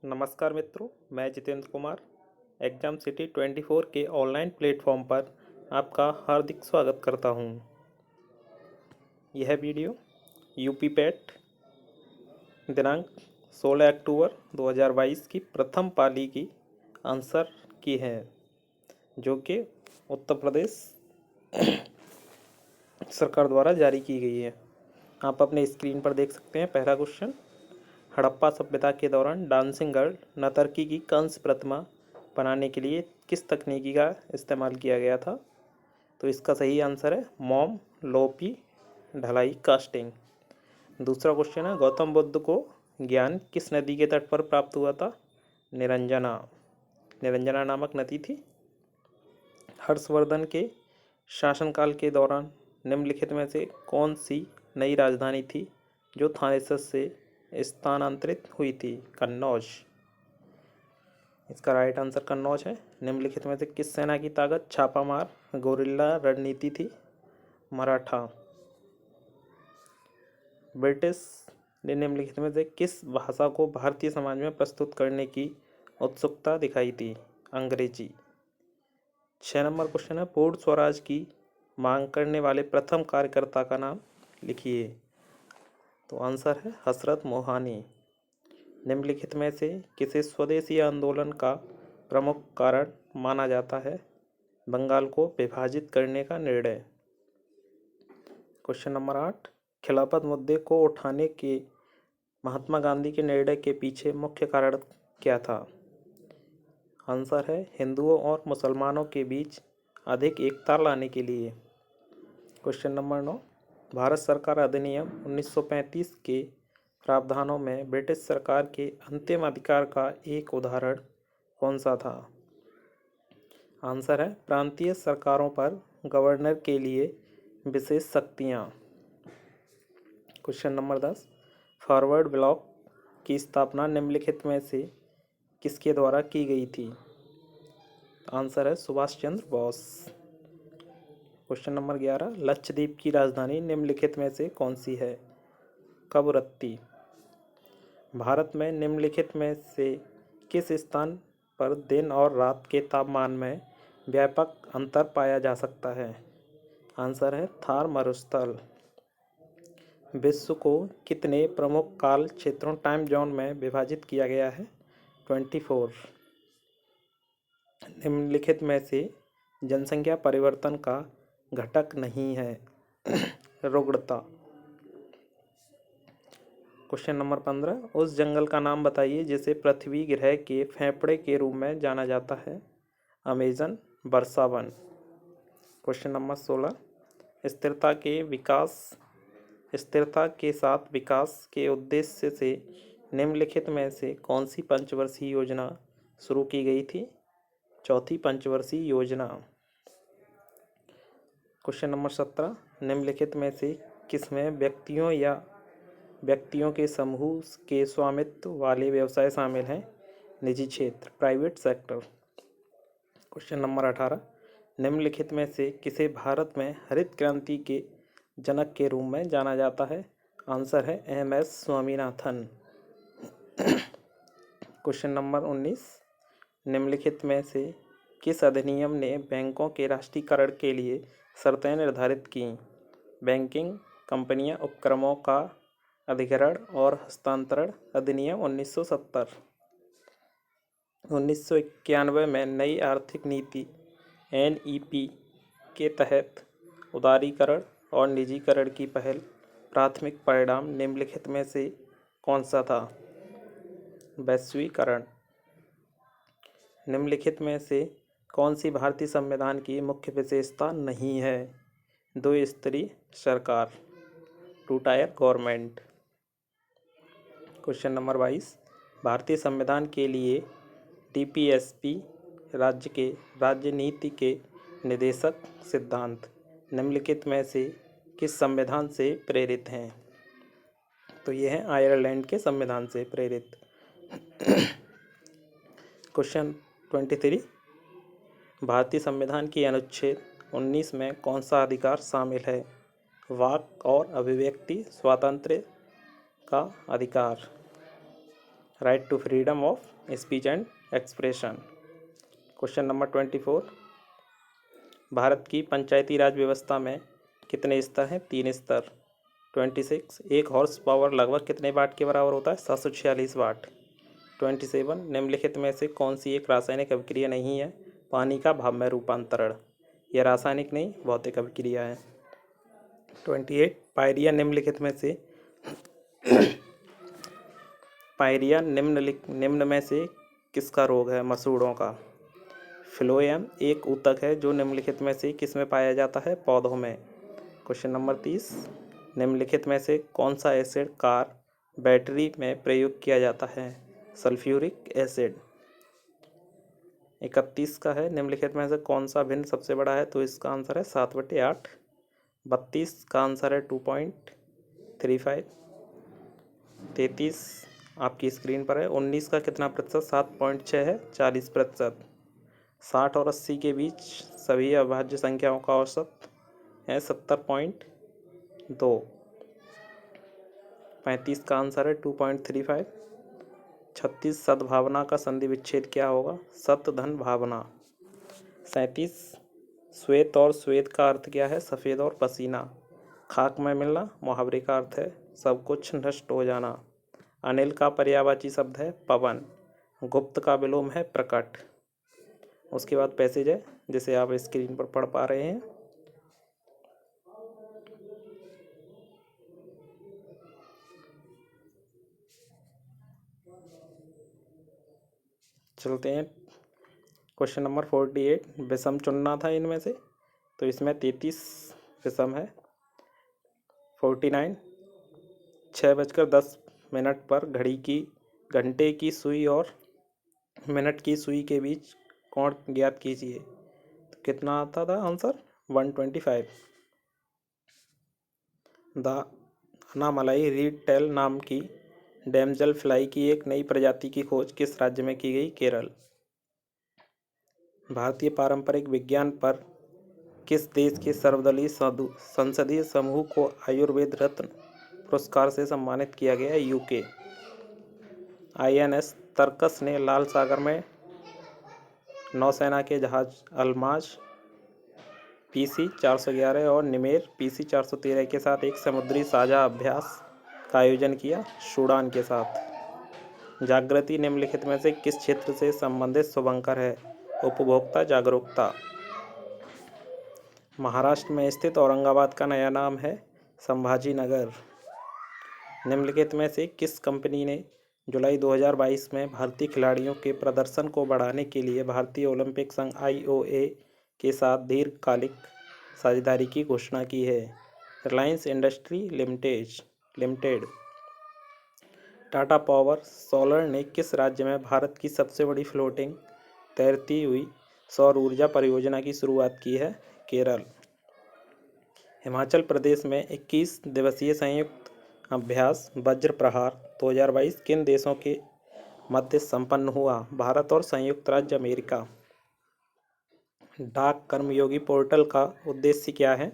नमस्कार मित्रों, मैं जितेंद्र कुमार एग्ज़ाम सिटी 24 के ऑनलाइन प्लेटफॉर्म पर आपका हार्दिक स्वागत करता हूं। यह वीडियो यूपी पैट दिनांक 16 अक्टूबर 2022 की प्रथम पाली की आंसर की है, जो कि उत्तर प्रदेश सरकार द्वारा जारी की गई है। आप अपने स्क्रीन पर देख सकते हैं। पहला क्वेश्चन, हड़प्पा सभ्यता के दौरान डांसिंग गर्ल नर्तकी की कंस प्रतिमा बनाने के लिए किस तकनीकी का इस्तेमाल किया गया था? तो इसका सही आंसर है मोम लोपी ढलाई कास्टिंग। दूसरा क्वेश्चन है, गौतम बुद्ध को ज्ञान किस नदी के तट पर प्राप्त हुआ था? निरंजना निरंजना नामक नदी थी। हर्षवर्धन के शासनकाल के दौरान निम्नलिखित में से कौन सी नई राजधानी थी जो थानेसर से स्थानांतरित हुई थी? कन्नौज। इसका राइट आंसर कन्नौज है। निम्नलिखित में से किस सेना की ताकत छापामार गोरिल्ला रणनीति थी? मराठा। ब्रिटिश ने निम्नलिखित में से किस भाषा को भारतीय समाज में प्रस्तुत करने की उत्सुकता दिखाई थी? अंग्रेजी। 6 नंबर क्वेश्चन है, पूर्ण स्वराज की मांग करने वाले प्रथम कार्यकर्ता का नाम लिखिए। तो आंसर है हसरत मोहानी। निम्नलिखित में से किसे स्वदेशी आंदोलन का प्रमुख कारण माना जाता है? बंगाल को विभाजित करने का निर्णय। क्वेश्चन नंबर 8, खिलाफत मुद्दे को उठाने के महात्मा गांधी के निर्णय के पीछे मुख्य कारण क्या था? आंसर है हिंदुओं और मुसलमानों के बीच अधिक एकता लाने के लिए। क्वेश्चन नंबर 9, भारत सरकार अधिनियम 1935 के प्रावधानों में ब्रिटिश सरकार के अंतिम अधिकार का एक उदाहरण कौन सा था? आंसर है प्रांतीय सरकारों पर गवर्नर के लिए विशेष शक्तियाँ। क्वेश्चन नंबर 10, फॉरवर्ड ब्लॉक की स्थापना निम्नलिखित में से किसके द्वारा की गई थी? आंसर है सुभाष चंद्र बोस। क्वेश्चन नंबर 11, लक्षद्वीप की राजधानी निम्नलिखित में से कौन सी है? कवरत्ती। भारत में निम्नलिखित में से किस स्थान पर दिन और रात के तापमान में व्यापक अंतर पाया जा सकता है? आंसर है थार मरुस्थल। विश्व को कितने प्रमुख काल क्षेत्रों टाइम जोन में विभाजित किया गया है? 24। निम्नलिखित में से जनसंख्या परिवर्तन का घटक नहीं है? रुग्णता। क्वेश्चन नंबर 15, उस जंगल का नाम बताइए जिसे पृथ्वी ग्रह के फेफड़े के रूप में जाना जाता है? अमेजन वर्षावन। क्वेश्चन नंबर 16, स्थिरता के साथ विकास के उद्देश्य से निम्नलिखित में से कौन सी पंचवर्षीय योजना शुरू की गई थी? चौथी पंचवर्षीय योजना। क्वेश्चन नंबर 17, निम्नलिखित में से किसमें व्यक्तियों के समूह के स्वामित्व वाले व्यवसाय शामिल हैं? निजी क्षेत्र, प्राइवेट सेक्टर। क्वेश्चन नंबर 18, निम्नलिखित में से किसे भारत में हरित क्रांति के जनक के रूप में जाना जाता है? आंसर है MS स्वामीनाथन। क्वेश्चन नंबर 19, निम्नलिखित में से किस अधिनियम ने बैंकों के राष्ट्रीयकरण के लिए शर्तें निर्धारित की? बैंकिंग कंपनियां उपक्रमों का अधिग्रहण और हस्तांतरण अधिनियम 1970। 1991 में नई आर्थिक नीति NEP के तहत उदारीकरण और निजीकरण की पहल प्राथमिक परिणाम निम्नलिखित में से कौन सा था? वैश्वीकरण। निम्नलिखित में से कौन सी भारतीय संविधान की मुख्य विशेषता नहीं है? द्विस्तरीय सरकार, two tier government. Question number 22, भारतीय संविधान के लिए DPSP राज्य नीति के निर्देशक सिद्धांत निम्नलिखित में से किस संविधान से प्रेरित हैं? तो ये है आयरलैंड के संविधान से प्रेरित। क्वेश्चन 23, भारतीय संविधान की अनुच्छेद 19 में कौन सा अधिकार शामिल है? वाक और अभिव्यक्ति स्वातंत्र्य का अधिकार। Right to freedom of speech and expression. Question number 24, Bharat की पंचायती राज व्यवस्था में कितने स्तर हैं? 3 स्तर। 26, एक हॉर्स पावर लगभग कितने वाट के बराबर होता है? 746 वाट। 27, निम्नलिखित में से कौन सी एक रासायनिक अभिक्रिया नहीं है? पानी का भाप में रूपांतरण। यह रासायनिक नहीं, भौतिक अभिक्रिया है। 28, पायरिया निम्नलिखित में से निम्न में से किसका रोग है? मसूड़ों का। फ्लोएम एक ऊतक है जो निम्नलिखित में से किस में पाया जाता है? पौधों में। क्वेश्चन नंबर 30, निम्नलिखित में से कौन सा एसिड कार बैटरी में प्रयोग किया जाता है? Sulphuric acid. 31 का है, निम्नलिखित में से कौन सा भिन्न सबसे बड़ा है? तो इसका आंसर है 7/8। 32 का आंसर है 2.35। 33 आपकी स्क्रीन पर है। 19 का कितना प्रतिशत? 7.6 है, 40%। 60 और 80 के बीच सभी अभाज्य संख्याओं का औसत है 70.2। 35 का आंसर है 2.35। 36 सद्भावना का संधि विच्छेद क्या होगा? सत धन भावना। 37 श्वेत और श्वेत का अर्थ क्या है? सफ़ेद और पसीना। खाक में मिलना मुहावरे का अर्थ है सब कुछ नष्ट हो जाना। अनिल का पर्यायवाची शब्द है पवन। गुप्त का विलोम है प्रकट। उसके बाद पैसेज है जिसे आप स्क्रीन पर पढ़ पा रहे हैं। चलते हैं क्वेश्चन नंबर 48। विषम चुनना था इनमें से, तो इसमें 33 विषम है। 49, 6:10 पर घंटे की सुई और मिनट की सुई के बीच कोण ज्ञात कीजिए। तो कितना आता था आंसर? 125। द अनामलाई रीड टेल नाम की डैमजल फ्लाई की एक नई प्रजाति की खोज किस राज्य में की गई? केरल। भारतीय पारंपरिक विज्ञान पर किस देश के सर्वदलीय संसदीय समूह को आयुर्वेद रत्न पुरस्कार से सम्मानित किया गया? यूके। INS तरकस ने लाल सागर में नौसेना के जहाज अल्माज PC 411 और निमेर PC 413 के साथ एक समुद्री साझा अभ्यास का आयोजन किया? सूडान के साथ। जागृति निम्नलिखित में से किस क्षेत्र से संबंधित शुभंकर है? उपभोक्ता जागरूकता। महाराष्ट्र में स्थित औरंगाबाद का नया नाम है संभाजी नगर। निम्नलिखित में से किस कंपनी ने जुलाई 2022 में भारतीय खिलाड़ियों के प्रदर्शन को बढ़ाने के लिए भारतीय ओलंपिक संघ IOA के साथ दीर्घकालिक साझेदारी की घोषणा की है? Reliance industry limited. Tata power solar ने किस राज्य में भारत की सबसे बड़ी फ्लोटिंग तैरती हुई सौर ऊर्जा परियोजना की शुरुआत की है? केरल। हिमाचल प्रदेश में 21 दिवसीय संयुक्त अभ्यास वज्र प्रहार 2022 किन देशों के मध्य संपन्न हुआ? भारत और संयुक्त राज्य अमेरिका। डाक कर्मयोगी पोर्टल का उद्देश्य क्या है?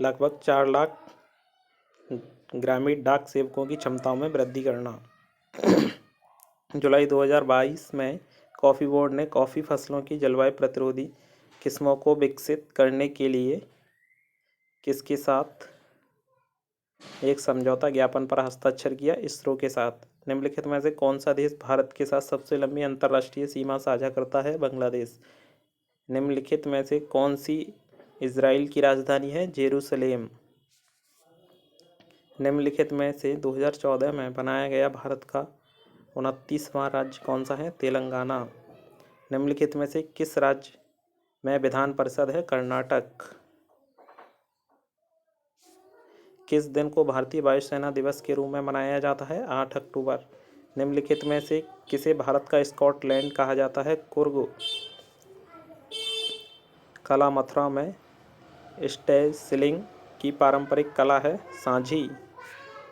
लगभग 4 लाख ग्रामीण डाक सेवकों की क्षमताओं में वृद्धि करना। जुलाई 2022 में कॉफ़ी बोर्ड ने कॉफ़ी फसलों की जलवायु प्रतिरोधी किस्मों को विकसित करने के लिए किसके साथ एक समझौता ज्ञापन पर हस्ताक्षर किया? इसरो के साथ। निम्नलिखित में से कौन सा देश भारत के साथ सबसे लंबी अंतर्राष्ट्रीय सीमा साझा करता है? बांग्लादेश। निम्नलिखित में से कौन सी इजराइल की राजधानी है? जेरूसलेम। निम्नलिखित में से 2014 में बनाया गया भारत का 29वां राज्य कौन सा है? तेलंगाना। निम्नलिखित में से किस राज्य में विधान परिषद है? कर्नाटक। किस दिन को भारतीय वायुसेना दिवस के रूप में मनाया जाता है? 8 अक्टूबर। निम्नलिखित में से किसे भारत का स्कॉटलैंड कहा जाता है? कुर्ग। कला मथुरा में स्टेज सिलिंग की पारंपरिक कला है सांझी।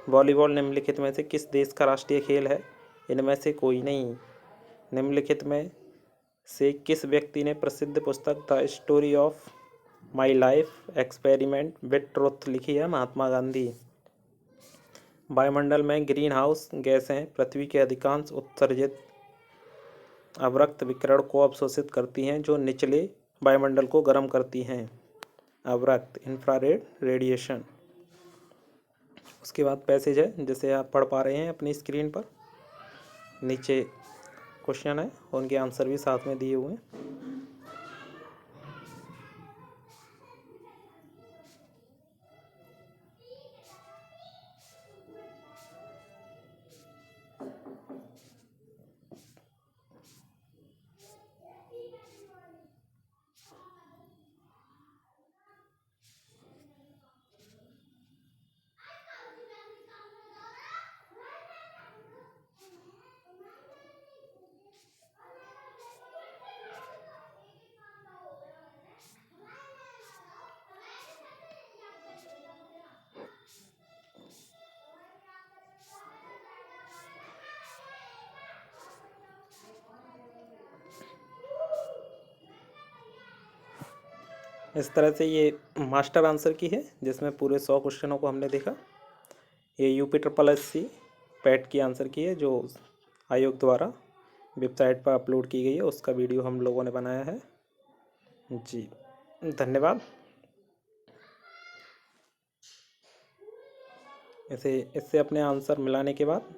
वॉलीबॉल निम्नलिखित में से किस देश का राष्ट्रीय खेल है? इनमें से कोई नहीं। निम्नलिखित में से किस व्यक्ति ने प्रसिद्ध पुस्तक the story of my life experiment with truth लिखी है? महात्मा गांधी। वायुमंडल में ग्रीन हाउस गैसें पृथ्वी के अधिकांश उत्सर्जित अवरक्त विकिरण को अवशोषित करती हैं जो निचले वायुमंडल को गर्म करती हैं। अवरक्त इंफ्रारेड रेडिएशन। उसके बाद पैसेज है जिसे आप पढ़ पा रहे हैं अपनी स्क्रीन पर। नीचे क्वेश्चन है, उनके आंसर भी साथ में दिए हुए हैं। इस तरह से ये मास्टर आंसर की है जिसमें पूरे 100 क्वेश्चनों को हमने देखा। ये UP SSC पैट की आंसर की है जो आयोग द्वारा वेबसाइट पर अपलोड की गई है, उसका वीडियो हम लोगों ने बनाया है। जी धन्यवाद। इससे अपने आंसर मिलाने के बाद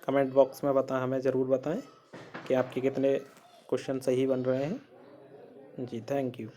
कमेंट बॉक्स में हमें ज़रूर बताएं कि आपके कितने क्वेश्चन सही बन रहे हैं। जी थैंक यू।